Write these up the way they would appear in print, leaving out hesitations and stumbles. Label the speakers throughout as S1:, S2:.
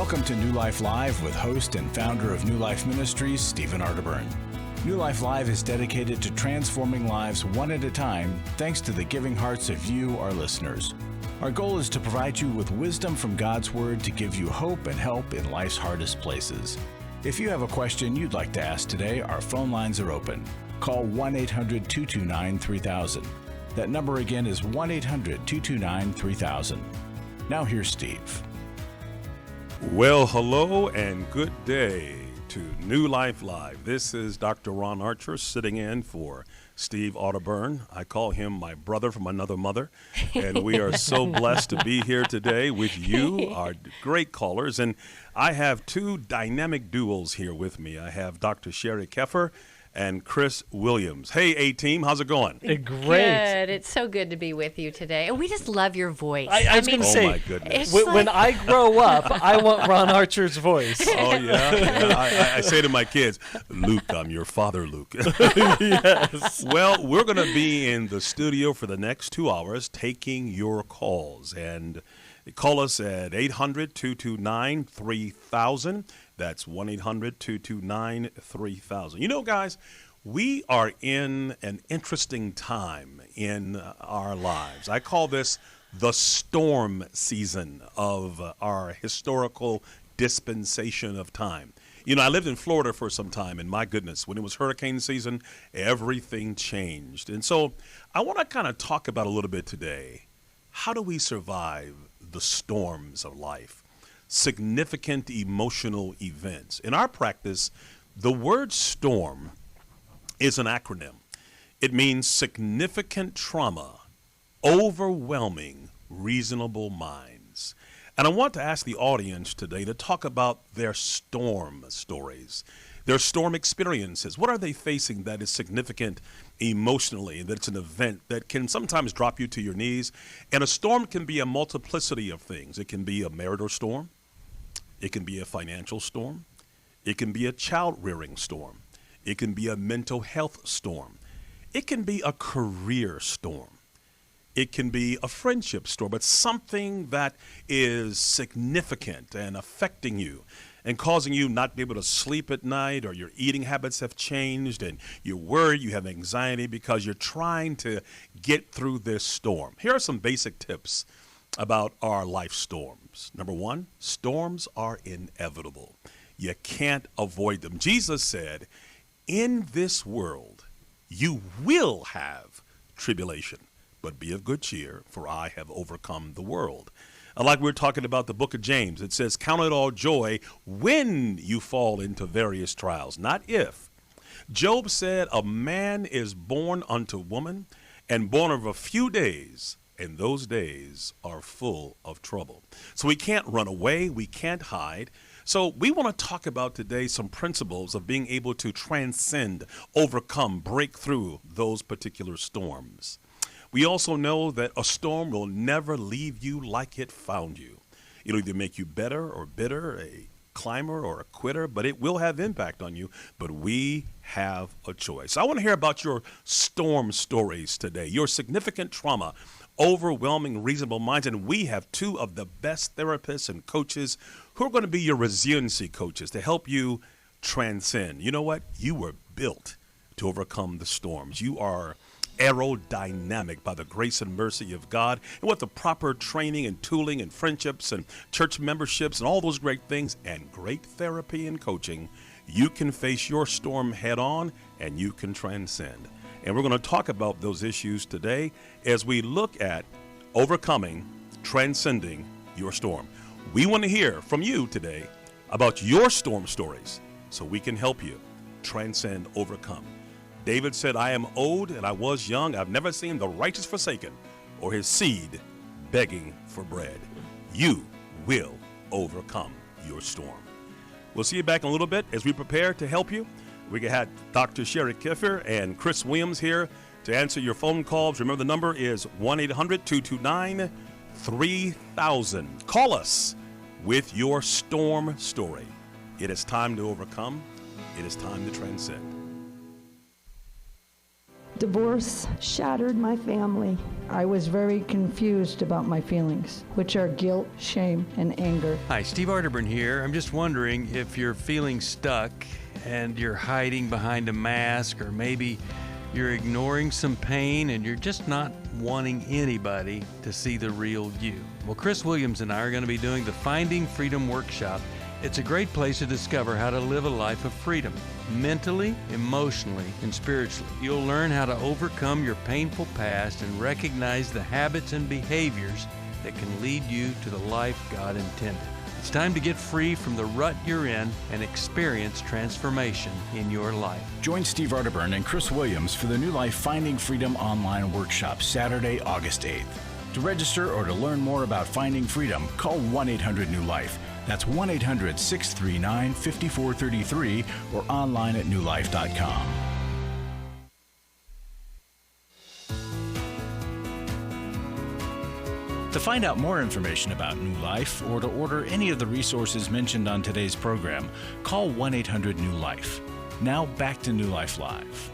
S1: Welcome to New Life Live with host and founder of New Life Ministries, Stephen Arterburn. New Life Live is dedicated to transforming lives one at a time, thanks to the giving hearts of you, our listeners. Our goal is to provide you with wisdom from God's Word to give you hope and help in life's hardest places. If you have a question you'd like to ask today, our phone lines are open. Call 1-800-229-3000. That number again is 1-800-229-3000. Now here's Steve.
S2: Well, hello and good day to New Life Live. This is Dr. Ron Archer sitting in for Steve Arterburn. I call him my brother from another mother, and we are so blessed to be here today with you, our great callers. And I have two dynamic duos here with me. I have Dr. Sheri Keffer and Chris Williams. Hey, A-Team, how's it going?
S3: Great.
S4: Good. It's so good to be with you today. And we just love your voice.
S3: I was going to say,
S2: oh my goodness.
S3: When I grow up, I want Ron Archer's voice.
S2: Oh, yeah? I say to my kids, Luke, I'm your father, Luke.
S3: Yes.
S2: Well, we're going to be in the studio for the next 2 hours taking your calls. And call us at 800-229-3000. That's 1-800-229-3000. You know, guys, we are in an interesting time in our lives. I call this the storm season of our historical dispensation of time. You know, I lived in Florida for some time, and my goodness, when it was hurricane season, everything changed. And so I want to kind of talk about a little bit today, how do we survive the storms of life? Significant emotional events. In our practice, the word storm is an acronym. It means significant trauma, overwhelming reasonable minds. And I want to ask the audience today to talk about their storm stories, their storm experiences. What are they facing that is significant emotionally, that it's an event that can sometimes drop you to your knees? And a storm can be a multiplicity of things. It can be a marital storm. It can be a financial storm. It can be a child-rearing storm. It can be a mental health storm. It can be a career storm. It can be a friendship storm, but something that is significant and affecting you and causing you not to be able to sleep at night, or your eating habits have changed and you're worried, you have anxiety because you're trying to get through this storm. Here are some basic tips about our life storms. Number one, storms are inevitable. You can't avoid them. Jesus said, in this world, you will have tribulation, but be of good cheer, for I have overcome the world. Like we're talking about the book of James, it says, count it all joy when you fall into various trials, not if. Job said, a man is born unto woman and born of a few days, and those days are full of trouble. So we can't run away. We can't hide. So we want to talk about today some principles of being able to transcend, overcome, break through those particular storms. We also know that a storm will never leave you like it found you. It'll either make you better or bitter, a climber or a quitter, but it will have impact on you. But we have a choice. I want to hear about your storm stories today, your significant trauma, overwhelming reasonable minds. And we have two of the best therapists and coaches who are going to be your resiliency coaches to help you transcend. You know what? You were built to overcome the storms. You are aerodynamic by the grace and mercy of God. And with the proper training and tooling and friendships and church memberships and all those great things and great therapy and coaching, you can face your storm head on and you can transcend. And we're going to talk about those issues today as we look at overcoming, transcending your storm. We want to hear from you today about your storm stories so we can help you transcend, overcome. David said, I am old and I was young. I've never seen the righteous forsaken or his seed begging for bread. You will overcome your storm. We'll see you back in a little bit as we prepare to help you. We had Dr. Sheri Keffer and Chris Williams here to answer your phone calls. Remember, the number is 1-800-229-3000. Call us with your storm story. It is time to overcome. It is time to transcend.
S5: Divorce shattered my family. I was very confused about my feelings, which are guilt, shame, and anger.
S6: Hi, Steve Arterburn here. I'm just wondering if you're feeling stuck and you're hiding behind a mask, or maybe you're ignoring some pain and you're just not wanting anybody to see the real you. Well, Chris Williams and I are going to be doing the Finding Freedom Workshop. It's a great place to discover how to live a life of freedom, mentally, emotionally, and spiritually. You'll learn how to overcome your painful past and recognize the habits and behaviors that can lead you to the life God intended. It's time to get free from the rut you're in and experience transformation in your life.
S1: Join Steve Arterburn and Chris Williams for the New Life Finding Freedom online workshop Saturday, August 8th. To register or to learn more about finding freedom, call 1-800-NEW-LIFE. That's 1-800-639-5433 or online at newlife.com. To find out more information about New Life or to order any of the resources mentioned on today's program, call 1-800-NEW-LIFE. Now back to New Life Live.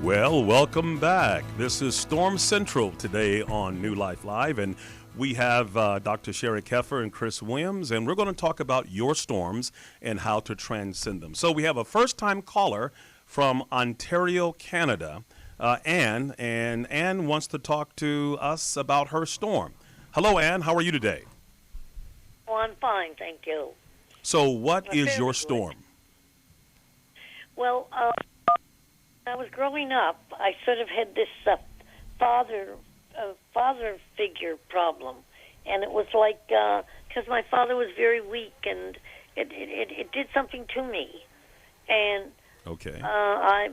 S2: Well, welcome back. This is Storm Central today on New Life Live, and we have Dr. Sheri Keffer and Chris Williams, and we're going to talk about your storms and how to transcend them. So we have a first-time caller from Ontario, Canada, Anne, and Anne wants to talk to us about her storm. Hello, Anne. How are you today?
S7: Oh, I'm fine, thank you.
S2: So what is your storm?
S7: Well, when I was growing up, I sort of had this father figure problem, and it was like because my father was very weak, and it did something to me. And
S2: okay,
S7: I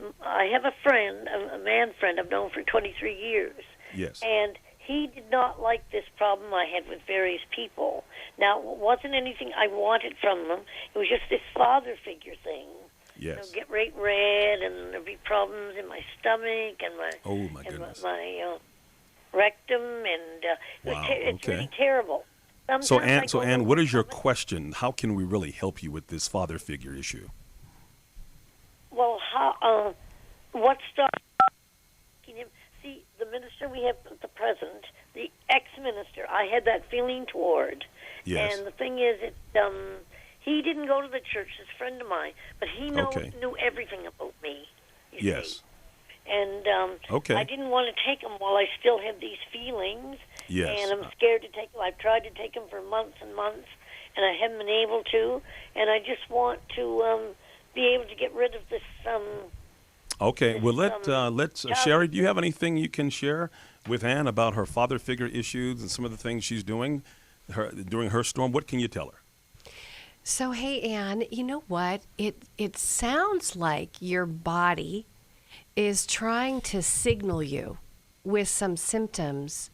S7: have a friend, a man friend I've known for 23 years.
S2: Yes,
S7: and he did not like this problem I had with various people. Now, it wasn't anything I wanted from them. It was just this father figure thing.
S2: Yes.
S7: Get right red, and there'd be problems in my stomach and my my rectum, and
S2: wow.
S7: It's really terrible.
S2: So Anne, what is your question? How can we really help you with this father figure issue?
S7: Well, what started him? See, the minister we have at the present, the ex-minister, I had that feeling toward.
S2: Yes.
S7: And the thing is, he didn't go to the church, this friend of mine, but he knew everything about me.
S2: Yes.
S7: See. And I didn't want to take him while I still had these feelings.
S2: Yes.
S7: And I'm scared to take him. I've tried to take him for months and months, and I haven't been able to. And I just want to be able to get rid of this.
S2: Okay. Well, let's Sheri, do you have anything you can share with Anne about her father figure issues and some of the things she's doing during her storm? What can you tell her?
S4: So, hey, Anne, you know what? It sounds like your body is trying to signal you with some symptoms.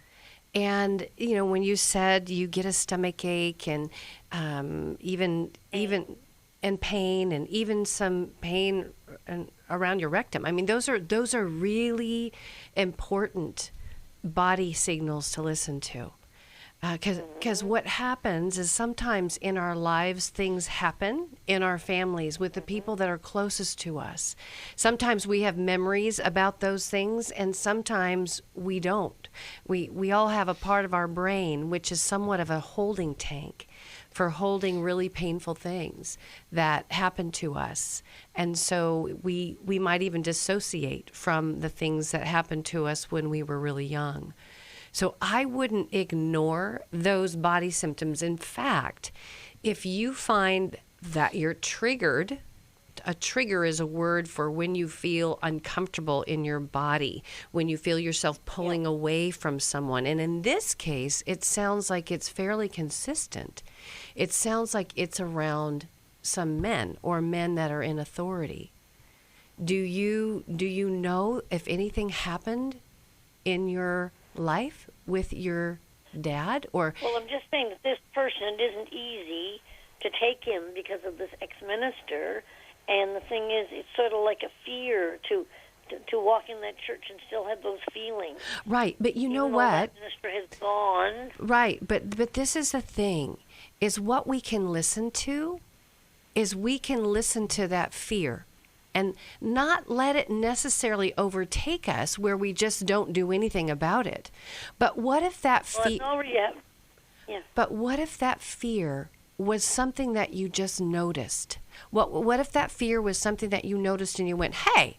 S4: And, you know, when you said you get a stomach ache and even and pain, and even some pain around your rectum. I mean, those are really important body signals to listen to. Because what happens is sometimes in our lives things happen in our families with the people that are closest to us. Sometimes we have memories about those things, and sometimes we don't. We all have a part of our brain which is somewhat of a holding tank for holding really painful things that happen to us. And so we might even dissociate from the things that happened to us when we were really young. So I wouldn't ignore those body symptoms. In fact, if you find that you're triggered, a trigger is a word for when you feel uncomfortable in your body, when you feel yourself pulling away from someone. And in this case, it sounds like it's fairly consistent. It sounds like it's around some men or men that are in authority. Do you know if anything happened in your life with your dad? Or
S7: well, I'm just saying that this person, it isn't easy to take him because of this ex-minister, and the thing is, it's sort of like a fear to walk in that church and still have those feelings.
S4: Right, but you know
S7: Even though
S4: what?
S7: That minister has gone.
S4: Right, but this is the thing, is what we can listen to is we can listen to that fear. and not let it necessarily overtake us where we just don't do anything about it. But what if that But what if that fear was something that you just noticed? What if that fear was something that you noticed and you went, hey,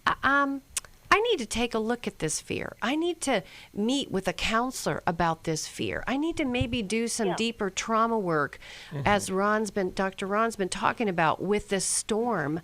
S4: I need to take a look at this fear. I need to meet with a counselor about this fear. I need to maybe do some deeper trauma work, as Dr. Ron's been talking about with this storm.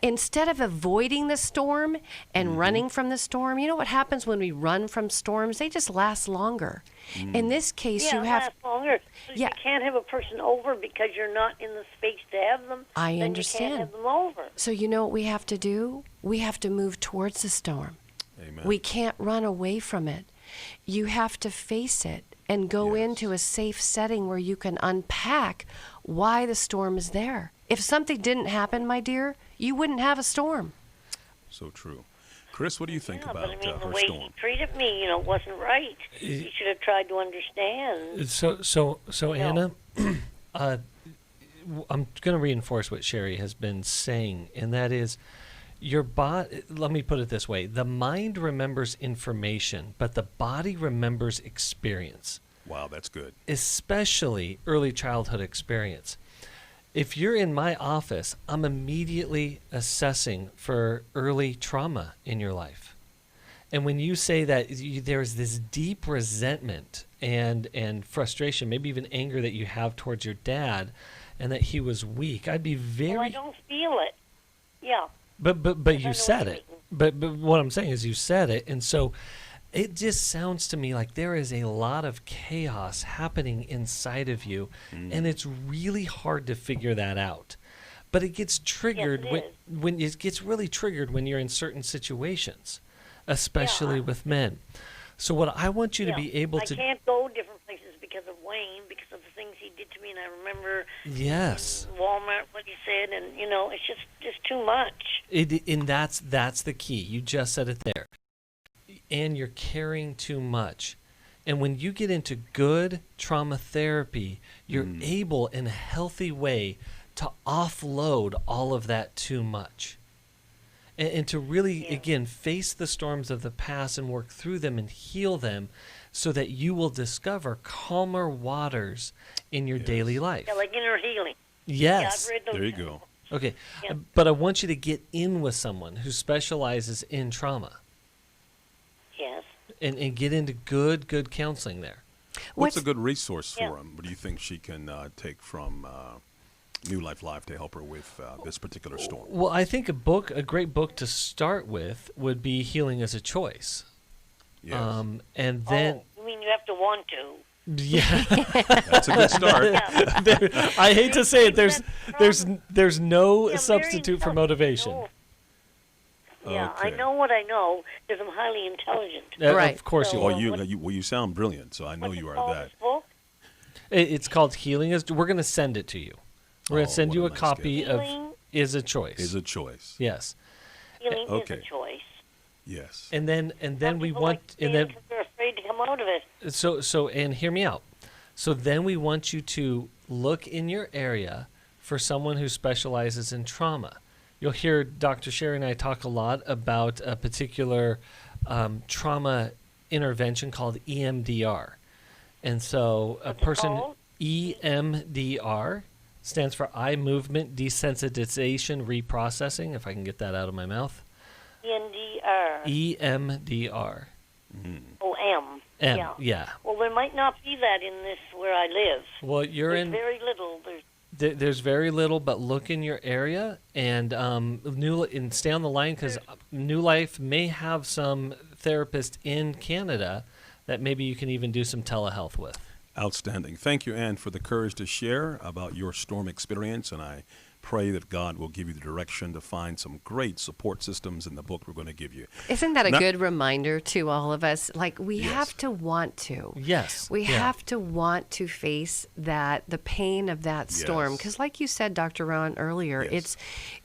S4: Instead of avoiding the storm and running from the storm, you know what happens when we run from storms? They just last longer. In this case, you have
S7: last longer. You can't have a person over because you're not in the space to have them.
S4: I
S7: then
S4: understand.
S7: You can't have them over.
S4: So you know what we have to do? We have to move towards the storm.
S2: Amen.
S4: We can't run away from it. You have to face it and go into a safe setting where you can unpack why the storm is there. If something didn't happen, my dear, you wouldn't have a storm.
S2: So true. Chris, what do you think about
S7: but I mean, the
S2: her
S7: way
S2: storm?
S7: he treated me, wasn't right. He should have tried to understand.
S3: So Anna, I'm going to reinforce what Sheri has been saying, and that is your body. Let me put it this way: the mind remembers information, but the body remembers experience.
S2: Wow, that's good.
S3: Especially early childhood experience. If you're in my office, I'm immediately assessing for early trauma in your life. And when you say that there's this deep resentment and frustration, maybe even anger that you have towards your dad and that he was weak, I'd be very...
S7: Well, I don't feel it. Yeah.
S3: But you said it. But what I'm saying is you said it. And so it just sounds to me like there is a lot of chaos happening inside of you, and it's really hard to figure that out. But it gets triggered when it gets really triggered when you're in certain situations, especially with men. So what I want you to be able to...
S7: I can't go different places because of Wayne, because of the things he did to me, and I remember in Walmart what he said, and it's just too much.
S3: And that's the key. You just said it there. And you're carrying too much. And when you get into good trauma therapy, you're able in a healthy way to offload all of that too much. And to really, again, face the storms of the past and work through them and heal them so that you will discover calmer waters in your daily life.
S7: Yeah, like inner healing.
S3: Yes.
S7: Yeah, I've read those
S2: There you go.
S3: Okay. But I want you to get in with someone who specializes in trauma.
S7: Yes.
S3: And get into good counseling there.
S2: What's a good resource for him? What do you think she can take from New Life Live to help her with this particular storm?
S3: Well, I think a great book to start with would be Healing as a Choice.
S2: Yes.
S3: And then...
S7: you mean you have to want to?
S3: Yeah.
S2: That's a good start.
S3: I hate to say it, there's no substitute for motivation.
S7: Yeah,
S2: Okay.
S7: I know what I know because I'm highly intelligent.
S4: Right.
S3: Of course
S7: So,
S3: you are.
S2: You sound brilliant, so I know you are that.
S7: This book?
S3: It's called Healing as... We're going to send it to you. We're going to send
S2: what
S3: you
S2: a
S3: a
S2: nice
S3: copy
S2: gift.
S3: of
S7: Healing
S3: Is a Choice.
S2: Is a choice.
S3: Yes.
S7: Healing
S2: Okay.
S7: is a choice.
S2: Yes.
S3: And then
S7: Some
S3: we
S7: people
S3: want...
S7: like to
S3: and
S7: say
S3: then
S7: it 'cause they're afraid to come out of it.
S3: So and hear me out. So then we want you to look in your area for someone who specializes in trauma. You'll hear Dr. Sheri and I talk a lot about a particular trauma intervention called EMDR. And so
S7: What's it called?
S3: EMDR stands for Eye Movement Desensitization Reprocessing, if I can get that out of my mouth.
S7: EMDR.
S3: EMDR.
S7: O-M.
S3: Yeah.
S7: Well, there might not be that in this where I live.
S3: Well, you're
S7: There's
S3: in...
S7: very little.
S3: There's very little, but look in your area and stay on the line because New Life may have some therapists in Canada that maybe you can even do some telehealth with.
S2: Outstanding. Thank you, Ann, for the courage to share about your storm experience, and I pray that God will give you the direction to find some great support systems in the book we're going to give you.
S4: Isn't that a good reminder to all of us? Like, we have to want to.
S3: Yes.
S4: We have to want to face the pain of that storm.
S2: Yes.
S4: Because like you said, Dr. Ron, earlier,
S2: Yes.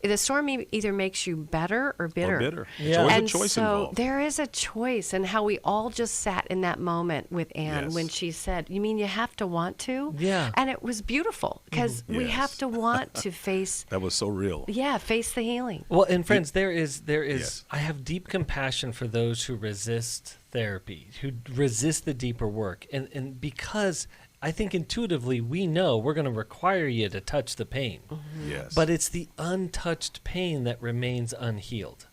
S4: the storm either makes you better or bitter.
S2: Or bitter.
S3: Yeah.
S2: There's always
S4: And
S2: a choice
S4: so
S2: involved.
S4: there is a choice, and how we all just sat in that moment with Anne
S2: Yes.
S4: when she said, "You mean you have to want to?"
S3: Yeah.
S4: And it was beautiful because we
S2: Yes.
S4: have to want to face face.
S2: That was so real.
S4: Yeah, face the healing.
S3: Well, and friends, there is.
S2: Yes.
S3: I have deep compassion for those who resist therapy, who resist the deeper work, and because I think intuitively we know we're going to require you to touch the pain,
S2: Yes.
S3: but it's the untouched pain that remains unhealed,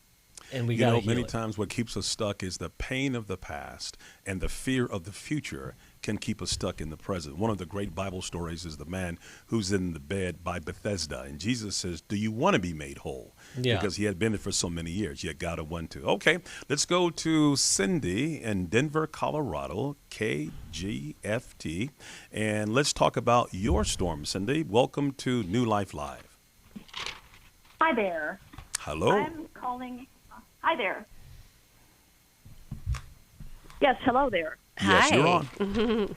S3: and we got to heal
S2: many
S3: it.
S2: times what keeps us stuck is the pain of the past, and the fear of the future can keep us stuck in the present. One of the great Bible stories is the man who's in the bed by Bethesda, and Jesus says, do you want to be made whole?
S3: Yeah.
S2: Because he had been there for so many years. You got to want to. Okay, let's go to Cindy in Denver, Colorado, KGFT, and let's talk about your storm, Cindy. Welcome to New Life Live.
S8: Hi there.
S2: Hello.
S8: I'm calling. Hi there. Yes, hello there.
S2: Yes,
S4: Hi.
S2: you're on.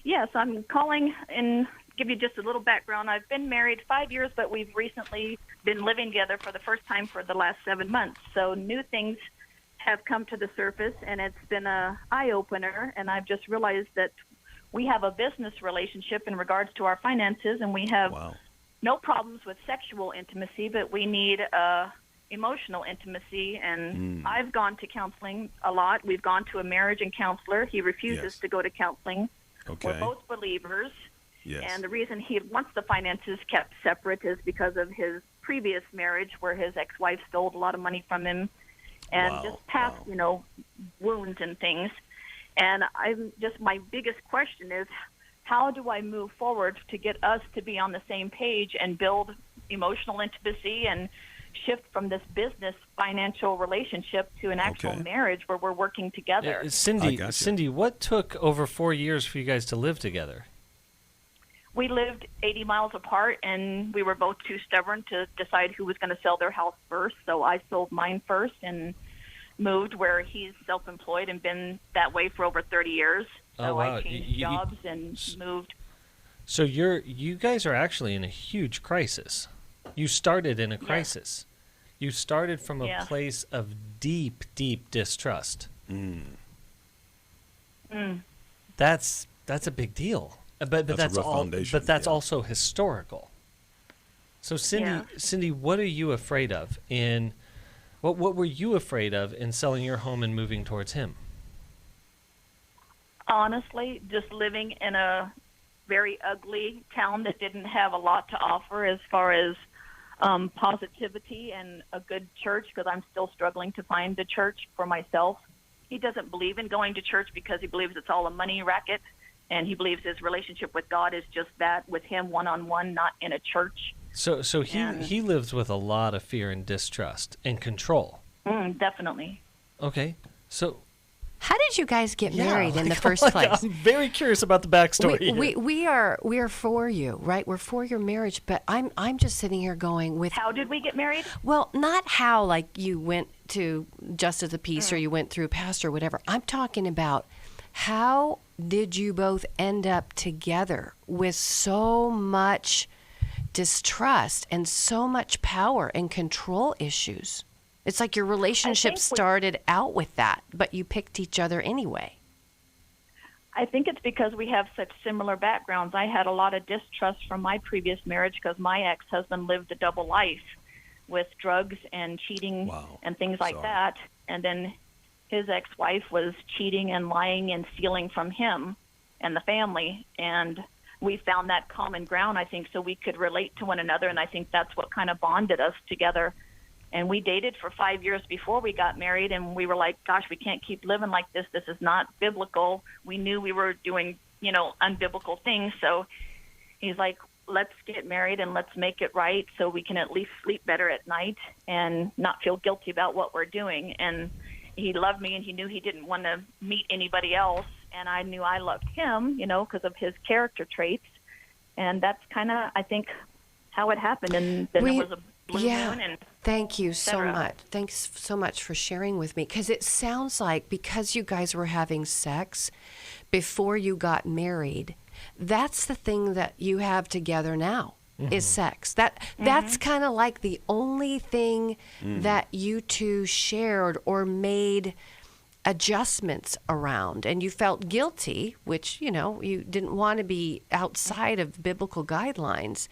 S8: Yes, I'm calling and give you just a little background. I've been married 5 years, but we've recently been living together for the first time for the last 7 months. So new things have come to the surface, and it's been a eye-opener, and I've just realized that we have a business relationship in regards to our finances, and we have
S2: Wow.
S8: no problems with sexual intimacy, but we need emotional intimacy. And I've gone to counseling a lot. We've gone to a marriage and counselor. He refuses
S2: Yes.
S8: to go to counseling.
S2: Okay.
S8: We're both believers.
S2: Yes.
S8: And the reason he wants the finances kept separate is because of his previous marriage where his ex-wife stole a lot of money from him and
S2: Wow,
S8: just past,
S2: wow.
S8: wounds and things. And my biggest question is, how do I move forward to get us to be on the same page and build emotional intimacy and shift from this business financial relationship to an actual
S2: Okay.
S8: marriage where we're working together?
S2: I
S3: Cindy,
S2: gotcha.
S3: Cindy, what took over 4 years for you guys to live together?
S8: We lived 80 miles apart, and we were both too stubborn to decide who was going to sell their house first. So I sold mine first and moved where he's self-employed and been that way for over 30 years.
S3: Oh,
S8: So
S3: wow.
S8: I changed
S3: You-
S8: jobs and moved.
S3: So you guys are actually in a huge crisis. You started in a crisis. You started from a
S8: Yeah.
S3: place of deep, deep distrust. That's a big deal. But
S2: That's a
S3: that's
S2: rough
S3: all.
S2: foundation,
S3: But that's
S2: yeah.
S3: also historical. So
S8: Yeah.
S3: Cindy, what are you afraid of in? What were you afraid of in selling your home and moving towards him?
S8: Honestly, just living in a very ugly town that didn't have a lot to offer as far as positivity and a good church, because I'm still struggling to find a church for myself. He doesn't believe in going to church because he believes it's all a money racket, and he believes his relationship with God is just that, with him one-on-one, not in a church.
S3: So he lives with a lot of fear and distrust and control.
S8: Definitely.
S3: Okay, so
S4: How did you guys get
S3: yeah,
S4: married in the
S3: like,
S4: first
S3: like,
S4: place?
S3: I'm very curious about the backstory.
S4: We are for you, right? We're for your marriage, but I'm just sitting here going with,
S8: How did we get married?
S4: well, not how like you went to Justice of the Peace or you went through pastor or whatever. I'm talking about how did you both end up together with so much distrust and so much power and control issues? It's like your relationship started out with that, but you picked each other anyway.
S8: I think it's because we have such similar backgrounds. I had a lot of distrust from my previous marriage because my ex-husband lived a double life with drugs and cheating
S2: Wow.
S8: and things like
S2: Sorry.
S8: that. And then his ex-wife was cheating and lying and stealing from him and the family. And we found that common ground, I think, so we could relate to one another. And I think that's what kind of bonded us together. And we dated for 5 years before we got married, and we were like, gosh, we can't keep living like this. This is not biblical. We knew we were doing, unbiblical things. So he's like, let's get married and let's make it right so we can at least sleep better at night and not feel guilty about what we're doing. And he loved me, and he knew he didn't want to meet anybody else. And I knew I loved him, because of his character traits. And that's kind of, I think, how it happened. And then there was a blue moon and
S4: thank you so
S8: cetera.
S4: much. Thanks so much for sharing with me, because it sounds like because you guys were having sex before you got married, that's the thing that you have together now is sex. That's kind of like the only thing that you two shared or made adjustments around, and you felt guilty, which, you didn't want to be outside of biblical guidelines.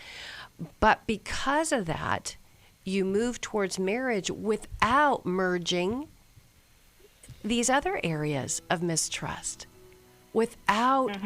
S4: But because of that, you moved towards marriage without merging these other areas of mistrust, without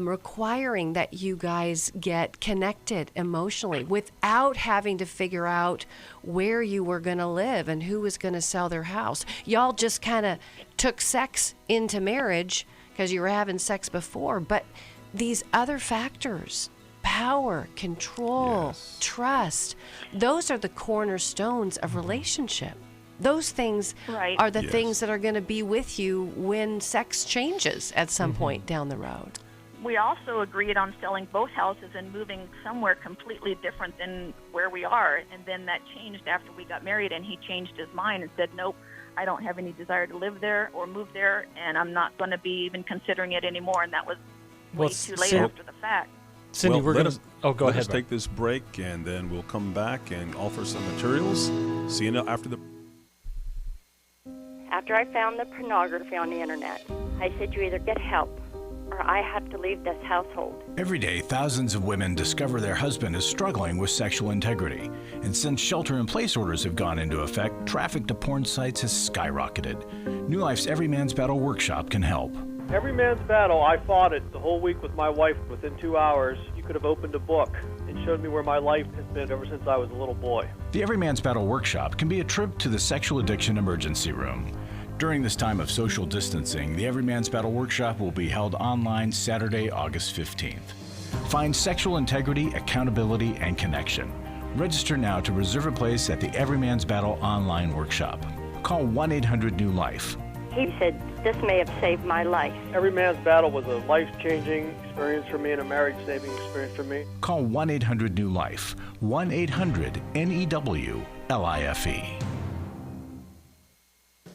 S4: requiring that you guys get connected emotionally, without having to figure out where you were going to live and who was going to sell their house. Y'all just kind of took sex into marriage because you were having sex before. But these other factors, power, control, trust, those are the cornerstones of relationship. Those things are the things that are going to be with you when sex changes at some point down the road.
S8: We also agreed on selling both houses and moving somewhere completely different than where we are. And then that changed after we got married, and he changed his mind and said, nope, I don't have any desire to live there or move there, and I'm not going to be even considering it anymore. And that was way too late after the fact.
S3: Cindy, we're going to... Oh, go ahead.
S2: Let's take this break, and then we'll come back and offer some materials. See you after the...
S9: After I found the pornography on the internet, I said, you either get help or I have to leave this household.
S1: Every day, thousands of women discover their husband is struggling with sexual integrity. And since shelter-in-place orders have gone into effect, traffic to porn sites has skyrocketed. New Life's Every Man's Battle workshop can help.
S10: Every Man's Battle, I fought it the whole week with my wife. Within 2 hours, you could have opened a book and showed me where my life has been ever since I was a little boy.
S1: The Every Man's Battle workshop can be a trip to the sexual addiction emergency room. During this time of social distancing, the Every Man's Battle workshop will be held online Saturday, August 15th. Find sexual integrity, accountability, and connection. Register now to reserve a place at the Every Man's Battle online workshop. Call 1-800-NEW-LIFE.
S9: He said, this may have saved my life.
S10: Every Man's Battle was a life-changing experience for me and a marriage-saving experience for me.
S1: Call 1-800-NEW-LIFE. 1-800-NEWLIFE.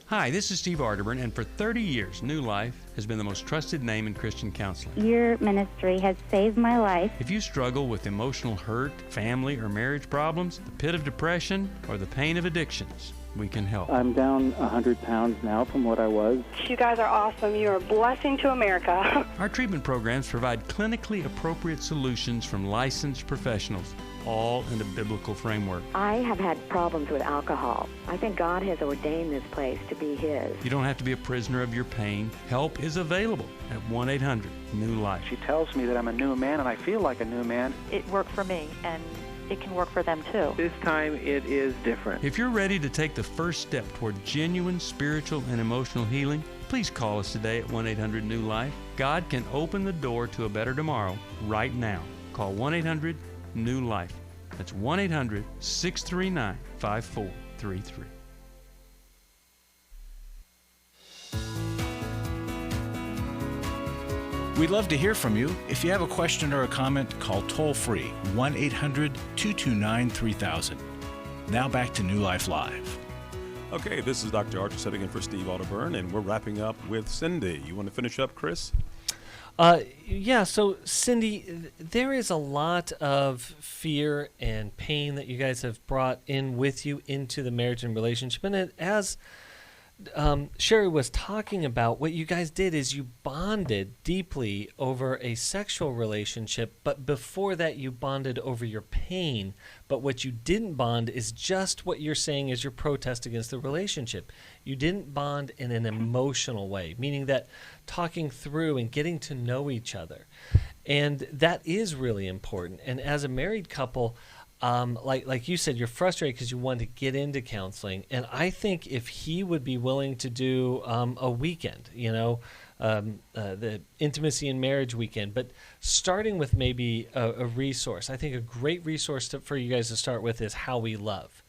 S6: Hi, this is Steve Arterburn, and for 30 years, New Life has been the most trusted name in Christian counseling.
S11: Your ministry has saved my life.
S6: If you struggle with emotional hurt, family or marriage problems, the pit of depression, or the pain of addictions, we can help.
S12: I'm down 100 pounds now from what I was.
S13: You guys are awesome. You're a blessing to America.
S6: Our treatment programs provide clinically appropriate solutions from licensed professionals, all in a biblical framework.
S14: I have had problems with alcohol. I think God has ordained this place to be His.
S6: You don't have to be a prisoner of your pain. Help is available at 1-800-NEW-LIFE.
S12: She tells me that I'm a new man, and I feel like a new man.
S15: It worked for me, and it can work for them too.
S12: This time it is different.
S6: If you're ready to take the first step toward genuine spiritual and emotional healing, please call us today at 1-800-NEW-LIFE. God can open the door to a better tomorrow right now. Call 1-800-NEW-LIFE. That's 1-800-639-5433.
S1: We'd love to hear from you. If you have a question or a comment, call toll-free 1-800-229-3000. Now back to New Life Live.
S2: Okay, this is Dr. Archer sitting in for Steve Arterburn, and we're wrapping up with Cindy. You want to finish up, Chris?
S3: Yeah, so Cindy, there is a lot of fear and pain that you guys have brought in with you into the marriage and relationship. And as Sheri was talking about, what you guys did is you bonded deeply over a sexual relationship, but before that you bonded over your pain. But what you didn't bond is just what you're saying is your protest against the relationship. You didn't bond in an emotional way, meaning that talking through and getting to know each other. And that is really important. And as a married couple, like you said, you're frustrated because you want to get into counseling. And I think if he would be willing to do a weekend, the intimacy and marriage weekend, but starting with maybe a resource. I think a great resource for you guys to start with is How We Love.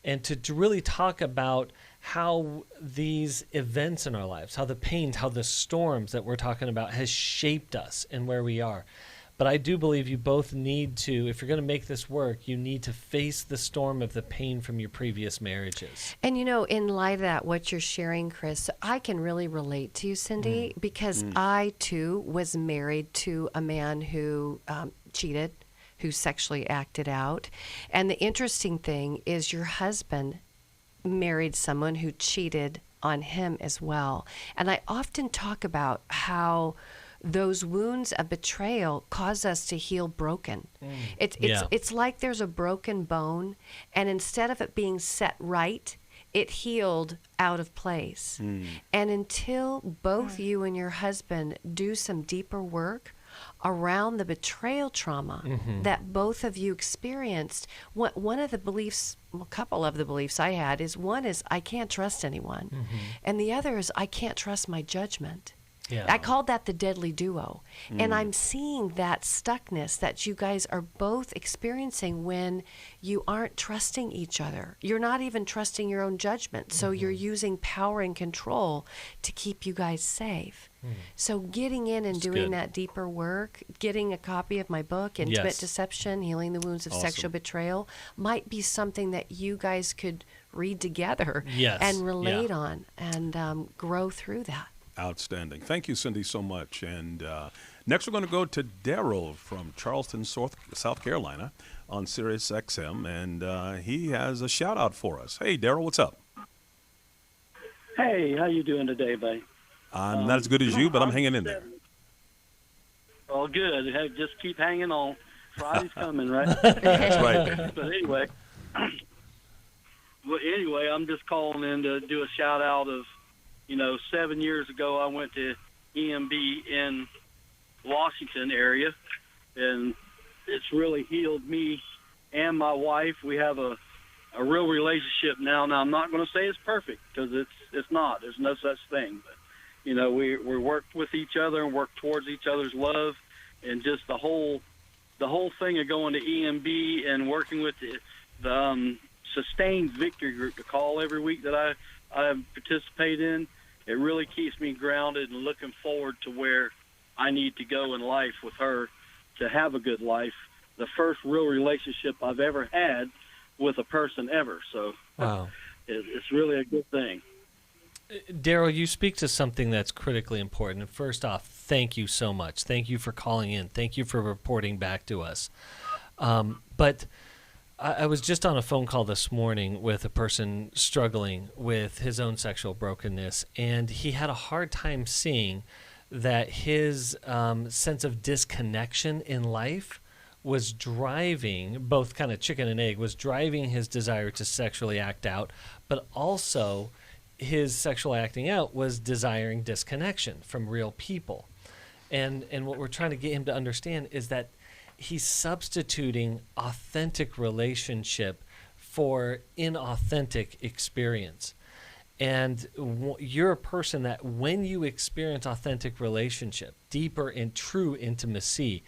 S3: And to really talk about how these events in our lives, how the pains, how the storms that we're talking about has shaped us and where we are. But I do believe you both need to, if you're going to make this work, you need to face the storm of the pain from your previous marriages.
S4: And in light of that, what you're sharing, Chris, I can really relate to you, Cindy, because I too was married to a man who cheated, who sexually acted out. And the interesting thing is your husband married someone who cheated on him as well. And I often talk about how those wounds of betrayal cause us to heal broken. It's like there's a broken bone, and instead of it being set right, it healed out of place. And until both you and your husband do some deeper work around the betrayal trauma that both of you experienced, one of the beliefs, a couple of the beliefs I had is, one is I can't trust anyone, and the other is I can't trust my judgment.
S3: Yeah.
S4: I called that the deadly duo. And I'm seeing that stuckness that you guys are both experiencing when you aren't trusting each other. You're not even trusting your own judgment. So you're using power and control to keep you guys safe. So getting in and doing that deeper work, getting a copy of my book, Intimate Deception, Healing the Wounds of Sexual Betrayal, might be something that you guys could read together and relate on and grow through that.
S2: Outstanding. Thank you, Cindy, so much. And next we're going to go to Daryl from Charleston, South Carolina on Sirius XM, and he has a shout-out for us. Hey, Daryl, what's up?
S16: Hey, how you doing today, buddy?
S2: I'm not as good as you, but I'm hanging in there.
S16: Oh, good. Hey, just keep hanging on. Friday's coming, right?
S2: That's right.
S16: But anyway, I'm just calling in to do a shout-out of, 7 years ago, I went to EMB in Washington area, and it's really healed me and my wife. We have a real relationship now. Now, I'm not going to say it's perfect, because it's not. There's no such thing. But, we work with each other and work towards each other's love, and just the whole thing of going to EMB and working with the Sustained Victory group to call every week that I participate in, it really keeps me grounded and looking forward to where I need to go in life with her to have a good life. The first real relationship I've ever had with a person ever. So it's really a good thing.
S3: Daryl, you speak to something that's critically important. First off, thank you so much. Thank you for calling in. Thank you for reporting back to us. But I was just on a phone call this morning with a person struggling with his own sexual brokenness, and he had a hard time seeing that his sense of disconnection in life was driving, both kind of chicken and egg, was driving his desire to sexually act out, but also his sexual acting out was desiring disconnection from real people. And what we're trying to get him to understand is that he's substituting authentic relationship for inauthentic experience. And you're a person that when you experience authentic relationship, deeper and true intimacy,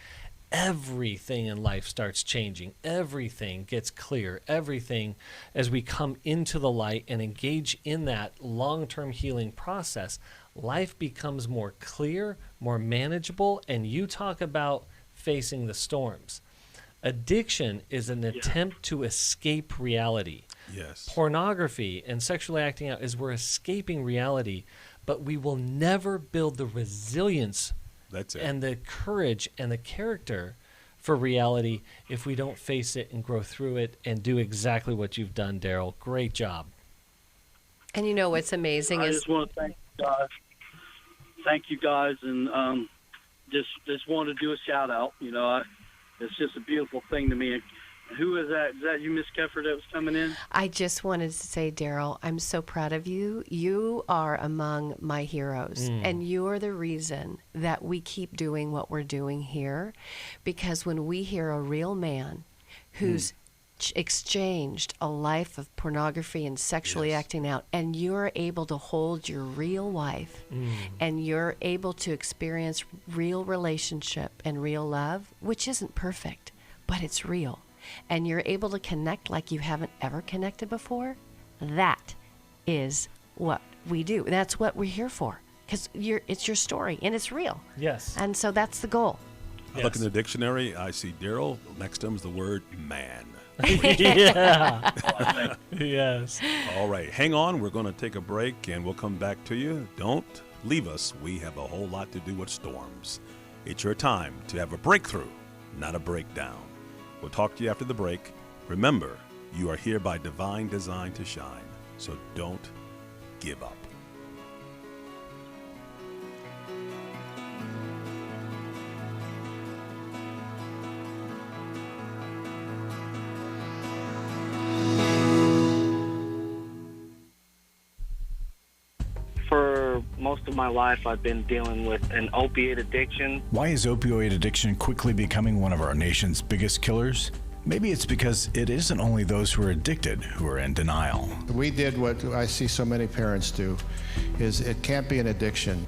S3: everything in life starts changing. Everything gets clear. Everything, as we come into the light and engage in that long-term healing process, life becomes more clear, more manageable, and you talk about facing the storms. Addiction is an attempt to escape reality.
S2: Yes.
S3: Pornography and sexually acting out is we're escaping reality, but we will never build the resilience and the courage and the character for reality if we don't face it and grow through it and do exactly what you've done, Daryl. Great job.
S4: And what's amazing
S16: I
S4: is...
S16: just want to thank you guys. Thank you guys, and just want to do a shout out. It's just a beautiful thing to me. Who is that? Is that you, Miss Keffer, that was coming in?
S4: I just wanted to say, Daryl, I'm so proud of you. You are among my heroes, and you are the reason that we keep doing what we're doing here, because when we hear a real man who's exchanged a life of pornography and sexually acting out, and you're able to hold your real wife, and you're able to experience real relationship and real love, which isn't perfect, but it's real, and you're able to connect like you haven't ever connected before, that is what we do. That's what we're here for, because it's your story, and it's real.
S3: Yes.
S4: And so that's the goal.
S2: I look in the dictionary, I see Daryl. Next to him is the word man.
S3: Yeah. Yes.
S2: All right. Hang on. We're going to take a break, and we'll come back to you. Don't leave us. We have a whole lot to do with storms. It's your time to have a breakthrough, not a breakdown. We'll talk to you after the break. Remember, you are here by divine design to shine, so don't give up.
S12: Most of my life I've been dealing with an opiate addiction.
S1: Why is opioid addiction quickly becoming one of our nation's biggest killers? Maybe it's because it isn't only those who are addicted who are in denial.
S17: We did what I see so many parents do, is it can't be an addiction.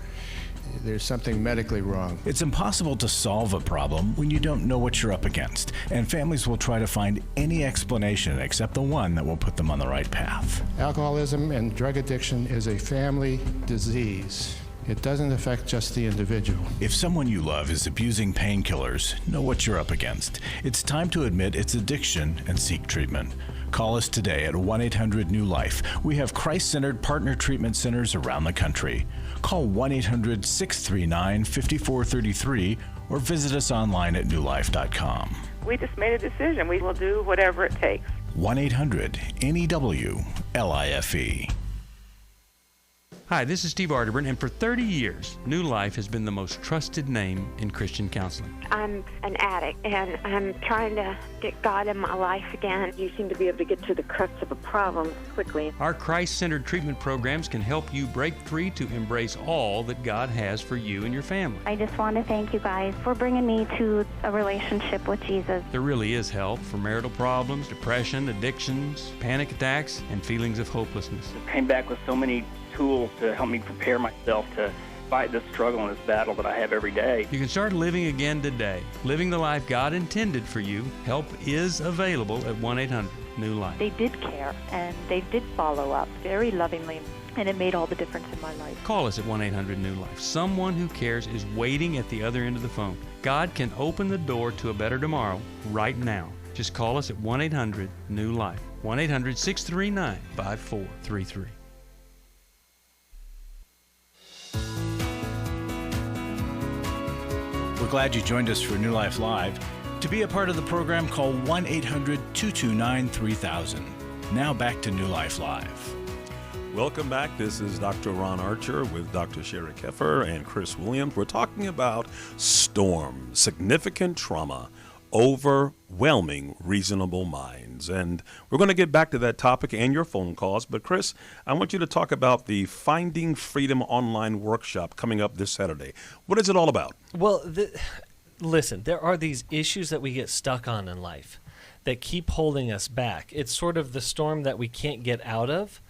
S17: There's something medically wrong.
S1: It's impossible to solve a problem when you don't know what you're up against, and families will try to find any explanation except the one that will put them on the right path.
S17: Alcoholism and drug addiction is a family disease. It doesn't affect just the individual.
S1: If someone you love is abusing painkillers, know what you're up against. It's time to admit it's addiction and seek treatment. Call us today at 1-800-NEW-LIFE. We have Christ-centered partner treatment centers around the country. Call 1-800-639-5433 or visit us online at newlife.com.
S18: We just made a decision. We will do whatever it takes.
S1: 1-800-NEW-LIFE.
S6: Hi, this is Steve Arterburn, and for 30 years, New Life has been the most trusted name in Christian counseling.
S9: I'm an addict, and I'm trying to get God in my life again. You seem to be able to get to the crux of a problem quickly.
S6: Our Christ-centered treatment programs can help you break free to embrace all that God has for you and your family.
S11: I just want to thank you guys for bringing me to a relationship with Jesus.
S6: There really is help for marital problems, depression, addictions, panic attacks, and feelings of hopelessness.
S12: I came back with so many tools to help me prepare myself to fight this struggle and this battle that I have every day.
S6: You can start living again today, living the life God intended for you. Help is available at 1-800-NEW-LIFE.
S15: They did care, and they did follow up very lovingly, and it made all the difference in my life.
S6: Call us at 1-800-NEW-LIFE. Someone who cares is waiting at the other end of the phone. God can open the door to a better tomorrow right now. Just call us at 1-800-NEW-LIFE. 1-800-639-5433.
S1: We're glad you joined us for New Life Live. To be a part of the program, call 1-800-229-3000. Now back to New Life Live.
S2: Welcome back. This is Dr. Ron Archer with Dr. Sheri Keffer and Chris Williams. We're talking about storm, significant trauma, overwhelming reasonable minds. And we're going to get back to that topic and your phone calls. But Chris, I want you to talk about the Finding Freedom online workshop coming up this Saturday. What is it all about?
S3: Well, listen, there are these issues that we get stuck on in life that keep holding us back. It's sort of the storm that we can't get out of,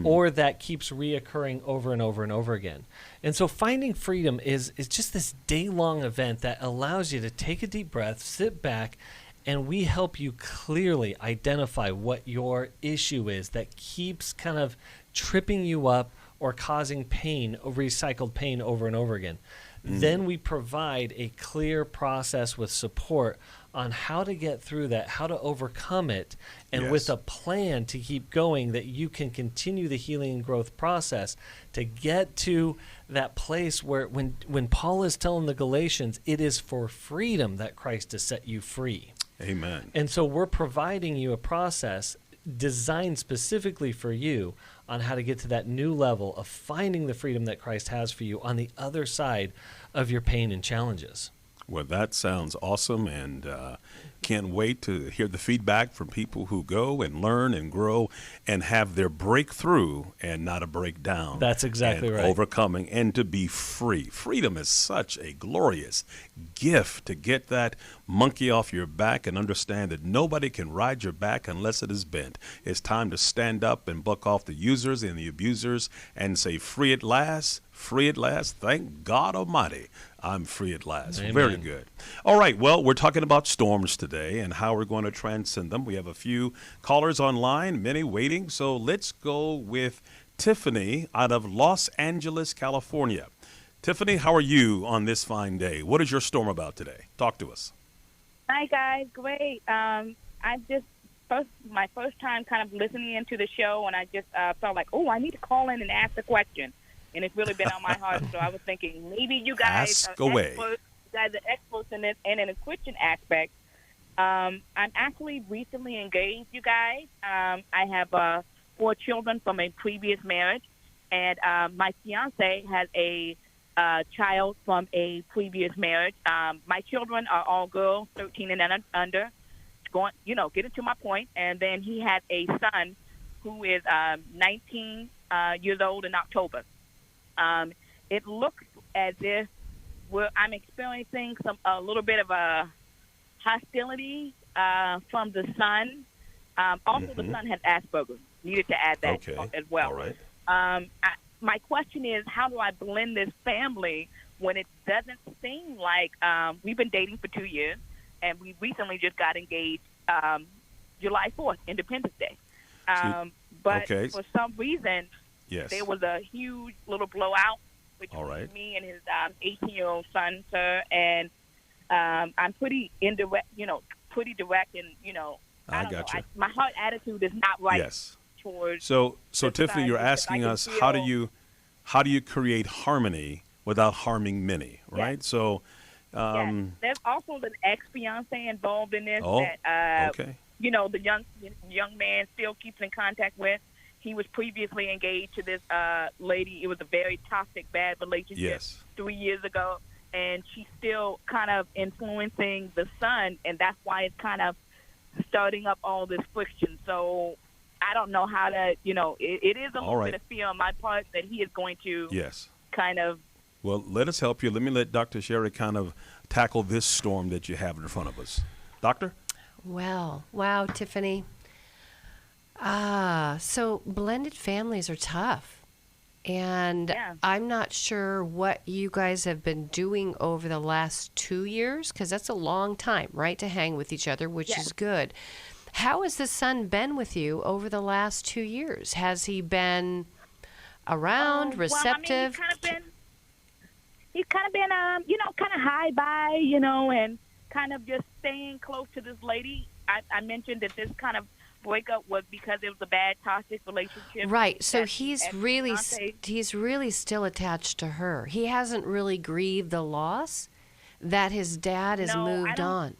S3: or that keeps reoccurring over and over and over again. And so Finding Freedom is just this day-long event that allows you to take a deep breath, sit back, and we help you clearly identify what your issue is that keeps kind of tripping you up or causing pain, recycled pain over and over again. Then we provide a clear process with support on how to get through that, how to overcome it, and with a plan to keep going that you can continue the healing and growth process to get to that place where when Paul is telling the Galatians, it is for freedom that Christ has set you free.
S2: Amen.
S3: And so we're providing you a process designed specifically for you on how to get to that new level of finding the freedom that Christ has for you on the other side of your pain and challenges.
S2: Well, that sounds awesome, and can't wait to hear the feedback from people who go and learn and grow and have their breakthrough and not a breakdown.
S3: That's exactly right.
S2: Overcoming and to be free. Freedom is such a glorious gift, to get that monkey off your back and understand that nobody can ride your back unless it is bent. It's time to stand up and buck off the users and the abusers and say, free at last, free at last. Thank God Almighty, I'm free at last.
S3: Amen.
S2: Very good. All right, well, we're talking about storms today and how we're going to transcend them. We have a few callers online, many waiting. So let's go with Tiffany out of Los Angeles, California. Tiffany, how are you on this fine day? What is your storm about today? Talk to us.
S19: Hi, guys. Great. I just my first time kind of listening into the show, and I just felt like, I need to call in and ask a question. And it's really been on my heart. So I was thinking maybe you guys are experts in it and in a Christian aspect. I'm actually recently engaged, you guys. I have 4 children from a previous marriage, and my fiancé has a child from a previous marriage. My children are all girls, 13 and under. Getting to my point. And then he had a son who is 19 years old in October. it looks as if I'm experiencing a little bit of a hostility from the son. Also, the son has Asperger. Needed to add that as well.
S2: All right.
S19: My question is, how do I blend this family when it doesn't seem like we've been dating for 2 years, and we recently just got engaged July 4th, Independence Day. But for some reason, there was a huge little blowout between me and his 18-year-old son, sir. And I'm pretty indirect, pretty direct, and I don't know. My heart attitude is not right.
S2: Yes.
S19: Towards
S2: so Tiffany, you're asking us how do you create harmony without harming many, right?
S19: Yes.
S2: So
S19: there's also an ex-fiancé involved in this the young man still keeps in contact with. He was previously engaged to this lady. It was a very toxic, bad relationship 3 years ago, and she's still kind of influencing the son, and that's why it's kind of starting up all this friction. So I don't know how to, it is a little bit of fear on my part that he is going to kind of.
S2: Well, let us help you. Let me let Dr. Sheri kind of tackle this storm that you have in front of us. Doctor?
S4: Well, wow, Tiffany. So blended families are tough. And I'm not sure what you guys have been doing over the last 2 years, because that's a long time, right, to hang with each other, which is good. How has the son been with you over the last 2 years? Has he been around, receptive?
S19: He's kind of been, kind of high by, and kind of just staying close to this lady. I mentioned that this kind of breakup was because it was a bad toxic relationship.
S4: Right. So he's really still attached to her. He hasn't really grieved the loss that his dad has moved on.